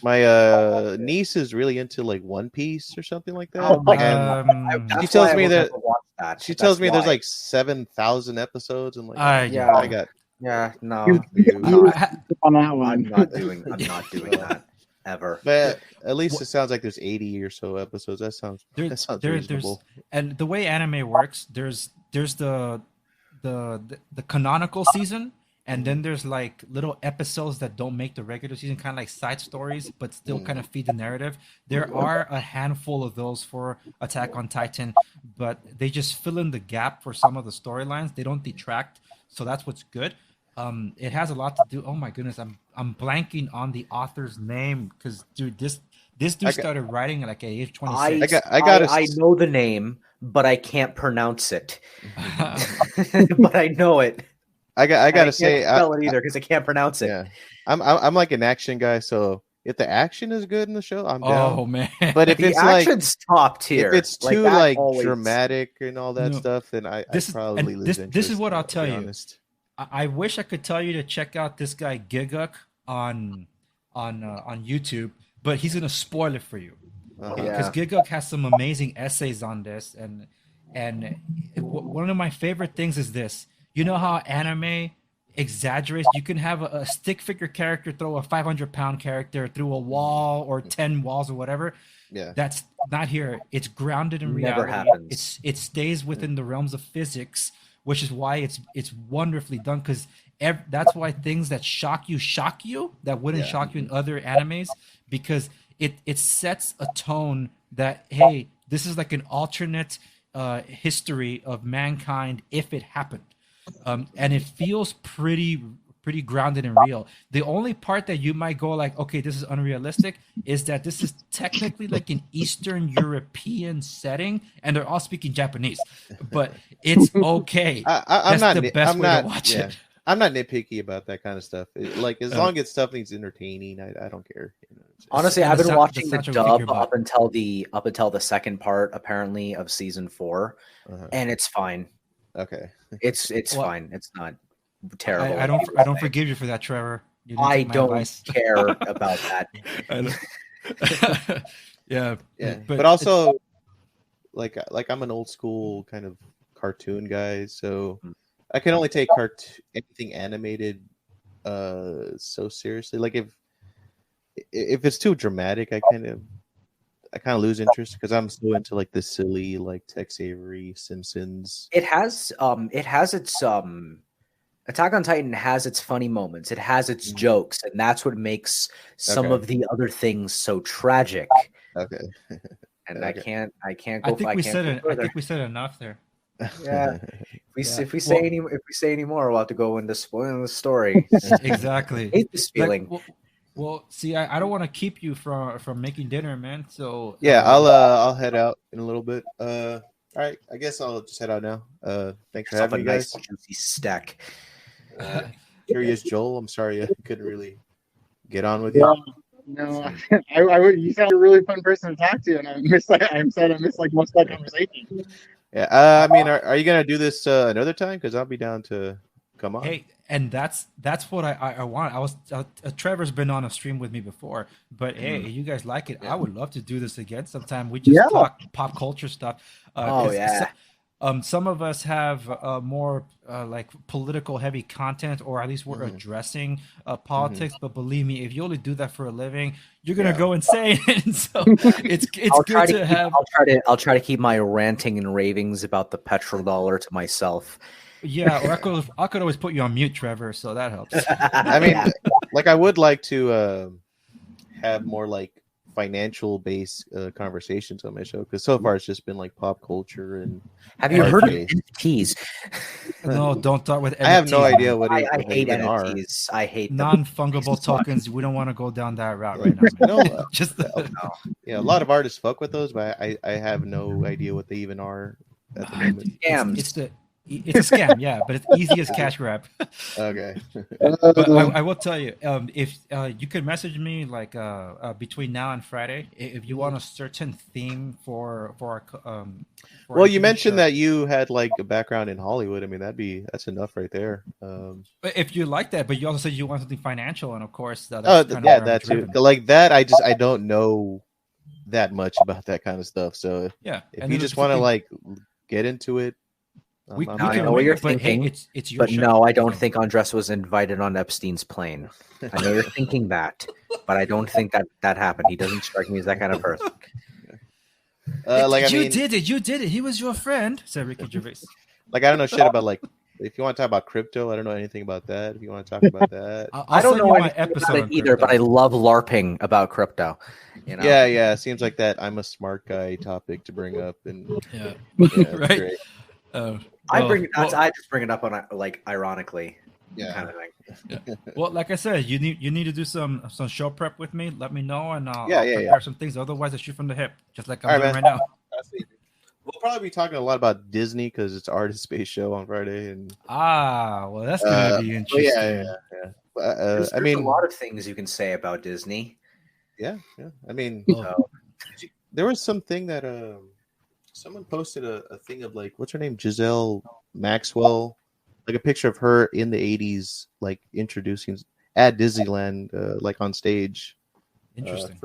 my niece is really into like One Piece or something like that. Oh my And God. she tells That's why me I will that never watch that. she tells That's me there's why. like 7,000 episodes, and like Yeah. I got no. On that I'm one. not doing that ever. But at least it sounds like there's 80 or so episodes. That sounds reasonable. And the way anime works, there's the canonical season, and then there's like little episodes that don't make the regular season, kind of like side stories, but still kind of feed the narrative. There are a handful of those for Attack on Titan, but they just fill in the gap for some of the storylines. They don't detract, so that's what's good. It has a lot to do. Oh my goodness, I'm blanking on the author's name because dude, this dude started writing like at age 26. I know the name, but I can't pronounce it. But I know it. I gotta say, can't spell it either because I can't pronounce it. Yeah, I'm like an action guy, so if the action is good in the show, I'm down. Oh man! But if The it's like action's top tier, if it's too that like always- dramatic and all that No. stuff, then I probably lose interest. This is what I'll to tell be you. honest. I wish I could tell you to check out this guy Giguk on YouTube, but he's gonna spoil it for you because Giguk has some amazing essays on this, and one of my favorite things is this. You know how anime exaggerates? You can have a stick figure character throw a 500-pound character through a wall or 10 walls or whatever. Yeah, That's not here. It's grounded in Never reality. happens. It stays within the realms of physics, which is why it's wonderfully done. Because that's why things that shock you that wouldn't shock you in other animes, because it sets a tone that, hey, this is like an alternate history of mankind if it happened. And it feels pretty grounded and real. The only part that you might go like, okay, this is unrealistic, is that this is technically like an Eastern European setting, and they're all speaking Japanese, but it's okay. I'm That's not. the best I'm way not. to watch Yeah, it. I'm not nitpicky about that kind of stuff. Like as long as something's entertaining, I don't care. You know, it's just- Honestly, And I've the been sound- watching the the soundtrack will kick your dub butt. up until the second part, apparently, of season 4, and it's fine. Okay. It's Well, fine. It's not terrible. I don't forgive you for that, Trevor. You didn't I take my don't advice. care about that. Yeah, Yeah, but also like I'm an old school kind of cartoon guy, so Mm. I can only take anything animated so seriously. Like if it's too dramatic, I kind of lose interest because I'm so into like the silly like Tex Avery, Simpsons. It has its Attack on Titan has its funny moments. It has its jokes, and that's what makes some Okay. of the other things so tragic. Okay. And Okay. I can't I go. think I we can't said go it. I further. think we said enough there. Yeah. Yeah. If we say any more, we'll have to go into spoiling the story. Exactly. I hate this feeling. Like, well, see, I don't want to keep you from making dinner, man. So Yeah, I'll head out in a little bit. All right, I guess I'll just head out now. Thanks for Yourself having a me, nice guys. juicy stack. Curious Joel, I'm sorry I couldn't really get on with you. Yeah. No, I would. You sound like a really fun person to talk to, and I miss like most of that conversation. Yeah, I mean, are you gonna do this another time? Because I'll be down to come on. Hey, and that's what I want. I was Trevor's been on a stream with me before, but hey, if you guys like it, I would love to do this again sometime. We just talk pop culture stuff. Oh yeah. Some of us have more like political heavy content, or at least we're addressing politics. But believe me, if you only do that for a living, you're gonna go insane. And so it's good to have. I'll try to keep my ranting and ravings about the petrodollar to myself. Yeah, or I could always put you on mute, Trevor, so that helps. I mean, like I would like to have more like financial based conversations on my show because so far it's just been like pop culture and. Have you heard of NFTs? No, don't start with NFTs. I have no idea what I hate NFTs NFTs. I hate non-fungible tokens. We don't want to go down that route right now. No, Just yeah, a lot of artists fuck with those, but I have no idea what they even are at the moment. scams. It's a scam, yeah, but it's easy as cash grab. Okay. But I will tell you, if you could message me like between now and Friday, if you want a certain theme for our. Well, you mentioned that you had like a background in Hollywood. I mean, that's enough right there. If you like that, but you also said you want something financial, and of course, that too. Like that, I don't know that much about that kind of stuff. So yeah, if you just want to like get into it. I know what you're thinking, it's your but show. no, I don't think Andres was invited on Epstein's plane. I know you're thinking that, but I don't think that happened. He doesn't strike me as that kind of person. You did it. He was your friend, said Ricky Gervais. Like I don't know shit about like. If you want to talk about crypto, I don't know anything about that. If you want to talk about that, I don't know my episode either, but I love LARPing about crypto. You know? Yeah. Seems like that. I'm a smart guy topic to bring up, and right. I just bring it up on like ironically, kind of thing. Yeah. Well, like I said, you need to do some show prep with me. Let me know, and I'll prepare some things. Otherwise, I shoot from the hip, just like I'm doing right now. We'll probably be talking a lot about Disney because it's artist-based show on Friday, and well, that's gonna be interesting. Yeah. There's a lot of things you can say about Disney. Yeah. I mean, there was something that someone posted a thing of like, what's her name? Giselle Maxwell, like a picture of her in the 80s, like introducing at Disneyland, like on stage. Interesting.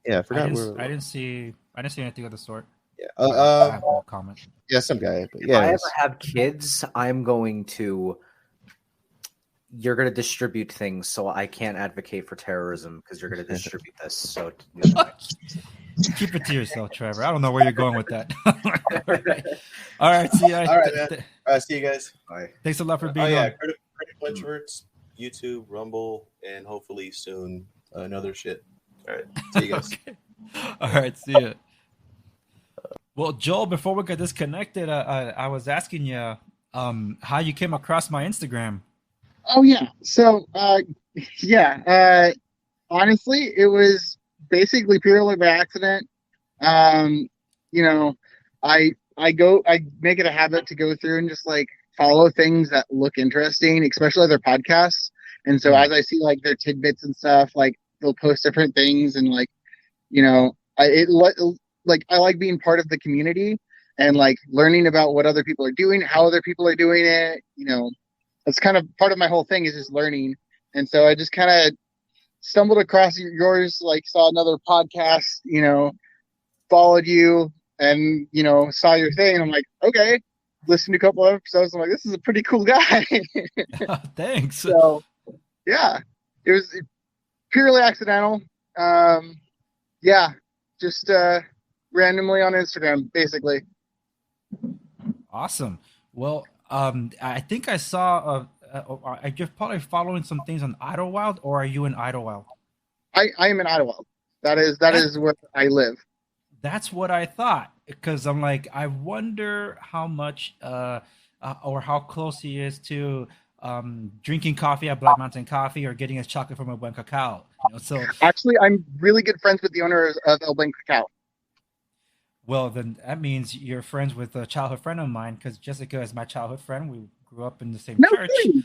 I forgot. I didn't see anything of the sort. Yeah. I have no comment. Yeah, some guy. But if I ever have kids, you're going to distribute things, so I can't advocate for terrorism because you're going to distribute this. So keep it to yourself, Trevor. I don't know where you're going with that. All right. See you. All right, man. All right, see you guys. Bye. Thanks a lot for being on. Critical Introverts, YouTube, Rumble, and hopefully soon another shit. All right. See you guys. Okay. All right. See you. Well, Joel, before we get disconnected, I was asking you how you came across my Instagram. Oh yeah. So honestly, it was basically purely by accident. You know, I make it a habit to go through and just like follow things that look interesting, especially their podcasts. And so as I see like their tidbits and stuff, like they'll post different things, and like, you know, I like being part of the community and like learning about what other people are doing, how other people are doing it. You know, that's kind of part of my whole thing is just learning. And so I just kind of stumbled across yours, like saw another podcast, you know, followed you and, you know, saw your thing. And I'm like, okay, listened to a couple of episodes. I'm like, this is a pretty cool guy. Thanks. So yeah, it was purely accidental. Yeah, just randomly on Instagram, basically. Awesome. Well, I think I saw. You're probably following some things on Idlewild, or are you in Idlewild? I am in Idlewild. That is where I live. That's what I thought, because I'm like, I wonder how much or how close he is to drinking coffee at Black Mountain Coffee or getting his chocolate from a Buen Cacao. So actually, I'm really good friends with the owner of El Buen Cacao. Well, then that means you're friends with a childhood friend of mine, because Jessica is my childhood friend. We grew up in the same church. Kidding.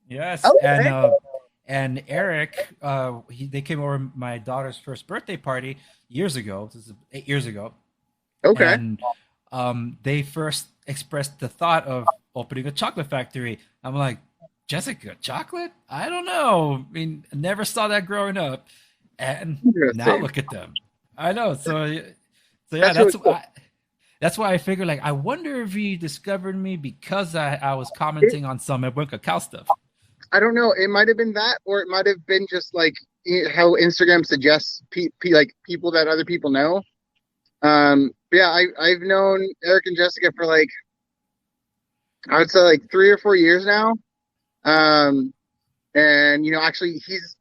Yes, Okay. and Eric, they came over my daughter's first birthday party years ago. This is 8 years ago. Okay. And they first expressed the thought of opening a chocolate factory. I'm like, Jessica, chocolate? I don't know. I mean, I never saw that growing up, and now look at them. I know. So yeah, that's why I figured, like, I wonder if he discovered me because I was commenting on some Buen Cacao stuff. I don't know. It might have been that, or it might have been just like how Instagram suggests like people that other people know. Yeah, I've known Eric and Jessica for like, I would say like 3 or 4 years now. And actually he's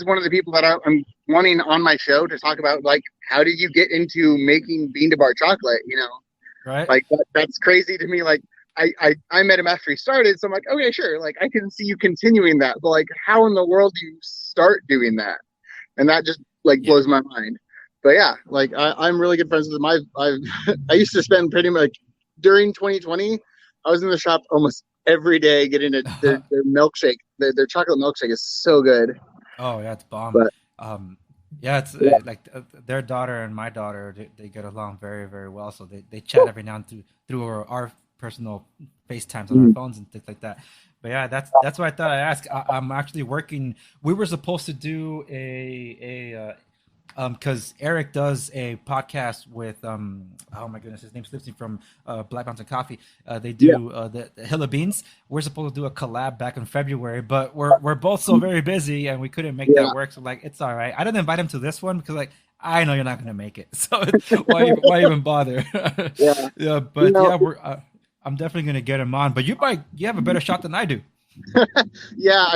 one of the people that I'm wanting on my show to talk about, like, how did you get into making bean to bar chocolate? Right? Like that's crazy to me. Like I met him after he started, so I'm like, okay, sure. Like I can see you continuing that, but like, how in the world do you start doing that? And that just like blows my mind. But yeah, like I'm really good friends with him. I used to spend pretty much during 2020. I was in the shop almost every day getting their milkshake. Their chocolate milkshake is so good. Oh yeah, it's bomb. But, it's like their daughter and my daughter, they get along very, very well. So they chat every now and then through our personal FaceTimes on our phones and things like that. But yeah, that's what I thought I'd ask. I'm actually working. We were supposed to do because Eric does a podcast with oh my goodness, his name slips me, from Black Mountain Coffee. They do the Hill of Beans. We're supposed to do a collab back in February, but we're both so very busy and we couldn't make that work. So like, it's all right. I didn't invite him to this one because like, I know you're not going to make it, so why even bother? But I'm definitely going to get him on. But you have a better shot than I do. Yeah,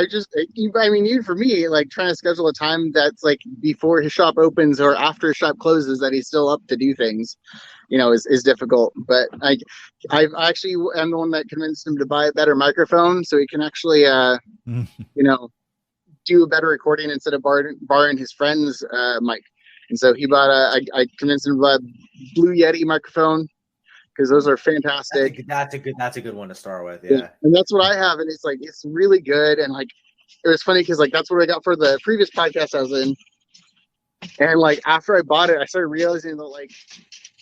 even for me, like trying to schedule a time that's like before his shop opens or after his shop closes that he's still up to do things, is difficult. But I actually am the one that convinced him to buy a better microphone so he can actually do a better recording instead of borrowing his friend's mic. And so he bought I convinced him to buy a Blue Yeti microphone, because those are fantastic. That's a good one to start with. Yeah. And that's what I have. And it's like, it's really good. And like, it was funny because like, that's what I got for the previous podcast I was in. And like, after I bought it, I started realizing that like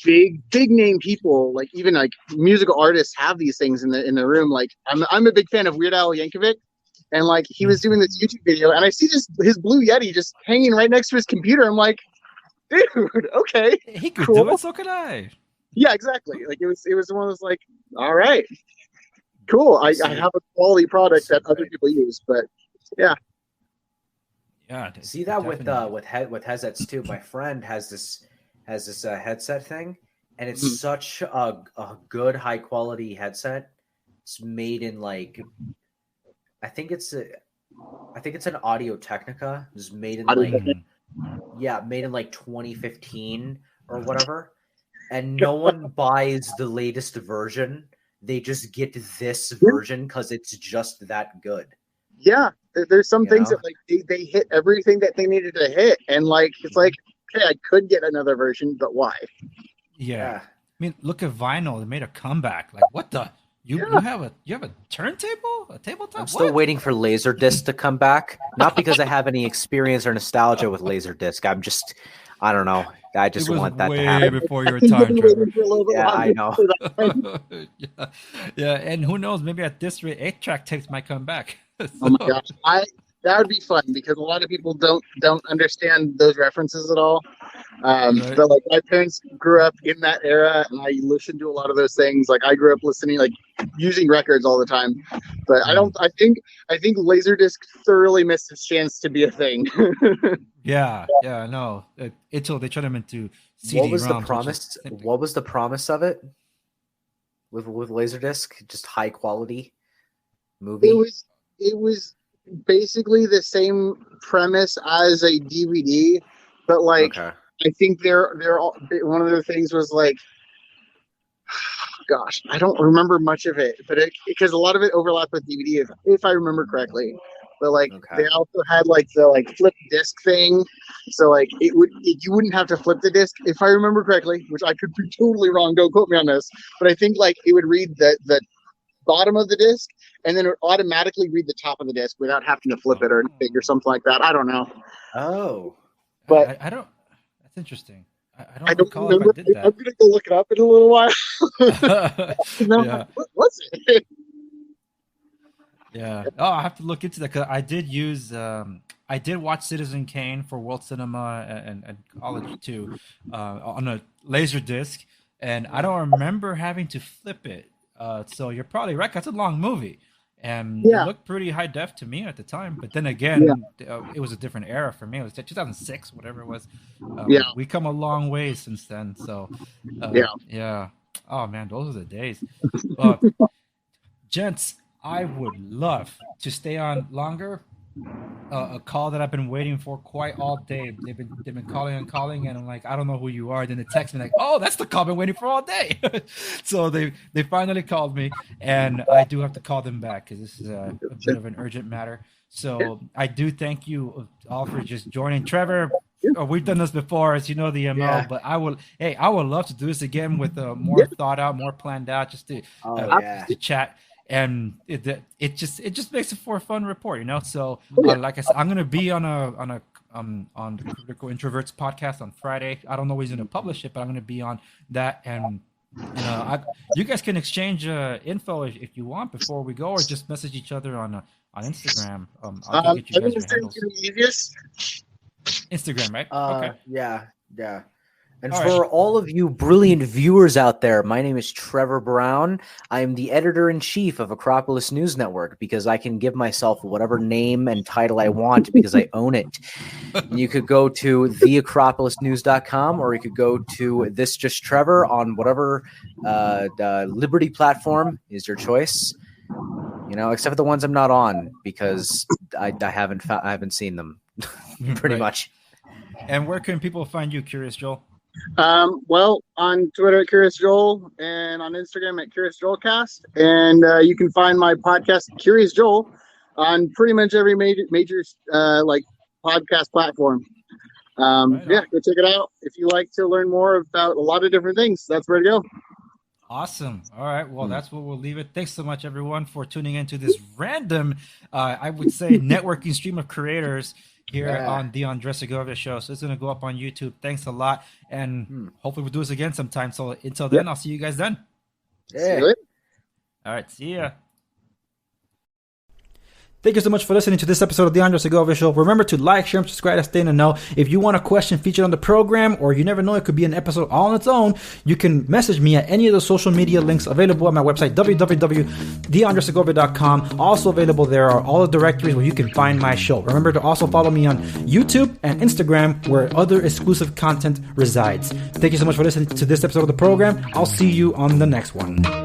big name people, like even like musical artists, have these things in the room. Like I'm a big fan of Weird Al Yankovic. And like, he was doing this YouTube video and I see his Blue Yeti just hanging right next to his computer. I'm like, dude, okay. He could do it, so could I. Yeah, exactly. Like it was one of those like, all right, cool. I have a quality product that other people use, but yeah. Yeah. See that with headsets too. My friend has this headset thing, and it's such a good high quality headset. It's made in like, I think it's an Audio Technica. It's made in made in like 2015 or whatever. And no one buys the latest version. They just get this version because it's just that good. Yeah, there's some things that like they hit everything that they needed to hit, and like it's like, okay, I could get another version, but why? Yeah. I mean, look at vinyl. They made a comeback. Like, what the? You have a turntable, a tabletop? I'm still waiting for Laserdisc to come back. Not because I have any experience or nostalgia with Laserdisc. I don't know. I just want that to happen. Way before your time, Trevor. Yeah, I know. Yeah, and who knows? Maybe at this rate, 8-track tapes might come back. So. Oh my gosh, that would be fun because a lot of people don't understand those references at all. Right. But like my parents grew up in that era, and I listened to a lot of those things. Like I grew up listening, like using records all the time. But I don't. I think Laserdisc thoroughly missed its chance to be a thing. Yeah, no. Until they turned them into CD What was the ROMs, promise? What was the promise of it with Laserdisc? Just high quality movie. It was basically the same premise as a DVD, but like Okay. I think they're all, one of the things was like, gosh, I don't remember much of it, but because a lot of it overlapped with DVD, if I remember correctly. But like Okay. they also had like the like flip disc thing, so like you wouldn't have to flip the disc if I remember correctly, which I could be totally wrong. Don't quote me on this, but I think like it would read the bottom of the disc and then it would automatically read the top of the disc without having to flip it or anything or something like that. I don't know. Oh. But I don't. That's interesting. I I don't don't recall remember. if I did I'm gonna go look it up in a little while. No, Yeah. what was it? Yeah. Oh, I have to look into that because I did use. I did watch Citizen Kane for World Cinema and college too, on a laser disc, and I don't remember having to flip it. So you're probably right. That's a long movie, and Yeah. it looked pretty high def to me at the time. But then again, it was a different era for me. It was 2006, whatever it was. Yeah. We come a long way since then. So, yeah. Oh man, those are the days. Gents, I would love to stay on longer. A call that I've been waiting for quite all day. They've been calling and calling, and I'm like, I don't know who you are. Then they text me like, oh, that's the call I've been waiting for all day. So they finally called me, and I do have to call them back because this is a bit of an urgent matter. So I do thank you all for just joining. Trevor, we've done this before, as you know the MO, Yeah. but I would love to do this again with more thought out, more planned out, just to just to chat. And it just makes it for a fun report, you know. So like I said, I'm gonna be on the Critical Introverts podcast on Friday. I don't know when he's gonna publish it, but I'm gonna be on that. And you guys can exchange info if you want before we go, or just message each other on Instagram. I'll get you guys your handles. Instagram, right? Okay. Yeah. And All for all of you brilliant viewers out there, my name is Trevor Brown. I am the editor-in-chief of Acropolis News Network because I can give myself whatever name and title I want because I own it. You could go to theacropolisnews.com or you could go to This Just Trevor on whatever Liberty platform is your choice. You know, except for the ones I'm not on because I haven't seen them pretty much. And where can people find you, Curious Joel? Well, on Twitter at Curious Joel and on Instagram at Curious Joelcast, and you can find my podcast Curious Joel on pretty much every major like podcast platform. Yeah, go check it out if you like to learn more about a lot of different things. That's where to go. Awesome. All right. Well, that's where we'll leave it. Thanks so much, everyone, for tuning into this random, I would say, networking stream of creators here on the Andres Segovia Show. So it's going to go up on YouTube. Thanks a lot. And hopefully we'll do this again sometime. So until then, I'll see you guys then. See you later. All right. See ya. Thank you so much for listening to this episode of the Andres Segovia Show. Remember to like, share, and subscribe to stay in the know. If you want a question featured on the program, or you never know, it could be an episode all on its own, you can message me at any of the social media links available at my website, www.theandresegovia.com. Also available there are all the directories where you can find my show. Remember to also follow me on YouTube and Instagram, where other exclusive content resides. Thank you so much for listening to this episode of the program. I'll see you on the next one.